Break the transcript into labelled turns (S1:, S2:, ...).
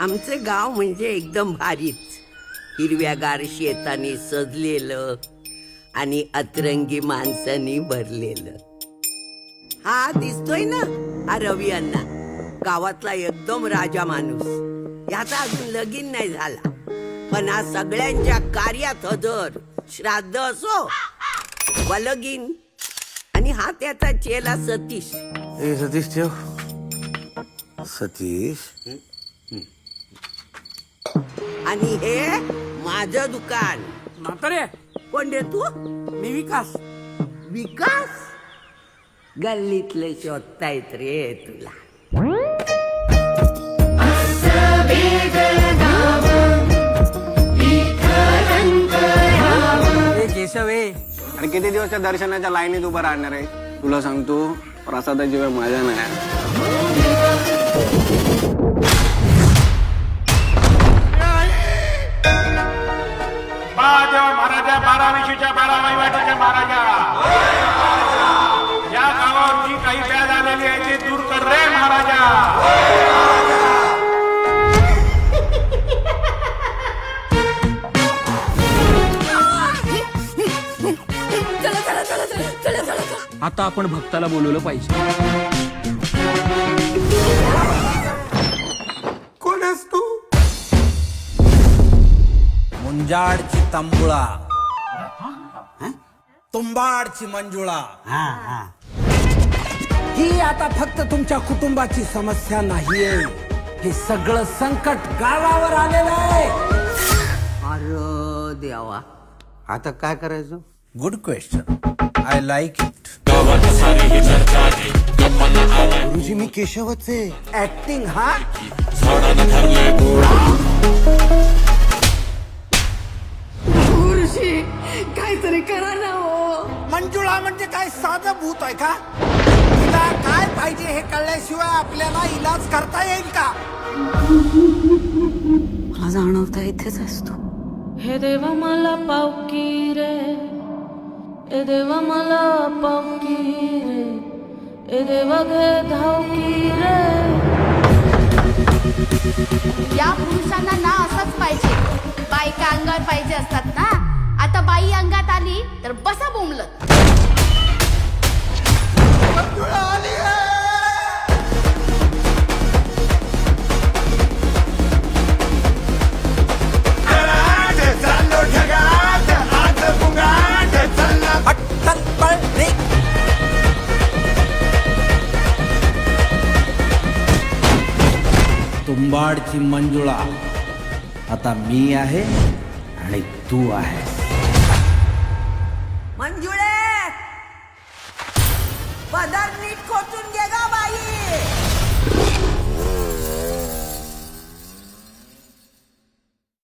S1: आमचे गाव म्हणजे एकदम भारीच. हिरव्यागार शेताने सजलेलं आणि अतरंगी माणसांनी भरलेलं. हा दिसतोय ना, हा रवी अण्णा, गावातला एकदम राजा माणूस. याचा अजून लगीन नाही झाला, पण हा सगळ्यांच्या कार्यात हजर. श्राद्ध असो वा लगीन. आणि हा त्याचा चेला सतीश.
S2: ए सतीश ठेव. सतीश
S1: आणि हे माझं दुकान.
S3: म्हातारे,
S1: कोण रे तू?
S3: मी विकास.
S1: विकास? गल्लीतले शोधतायत रे तुला.
S3: ए केशव आहे.
S2: आणि किती दिवसच्या दर्शनाच्या लाईनीत उभं राहणार आहे? तुला सांगतो, प्रसादाची वेळ माझ्या नाही.
S4: महाराजा 12 वहिवाटीचे महाराजा, या गावावर जी काही व्याज आलेली आहे ते दूर कर रे महाराजा.
S3: आता आपण भक्ताला बोलवलं पाहिजे.
S2: कोण आहेस तू?
S5: मुंजाडची तंबुळा, तुंबाडची मंजुळा. ही आता फक्त तुमच्या कुटुंबाची समस्या नाहीये, हे सगळं संकट गावावर आलेलं आहे.
S1: अरे देवा,
S2: आता काय करायचं?
S5: Good question, I like it.
S2: गुरुजी मी केशवच आहे.
S5: ऍक्टिंग हा.
S1: गुरुजी काहीतरी करा ना हो.
S5: मंजुळा म्हणजे काय साधं भूत आहे का? तिला काय पाहिजे हे कळल्याशिवाय आपल्याला इलाज करता येईल का?
S6: मला जाणवता इथेच असतो.
S7: हे देवा मला पावकी रे, ए देवा मला पावकी रे, ए देवा घे धावकी रे.
S8: या पुरुषांना ना असंच पाहिजे. बायका अंगावर पाहिजे असतात ना. आता बाई अंगात आली तर बसा बोंबलत.
S5: तुंबाडची मंजुळा आता मी आहे आणि तू आहे.
S1: मंजुळा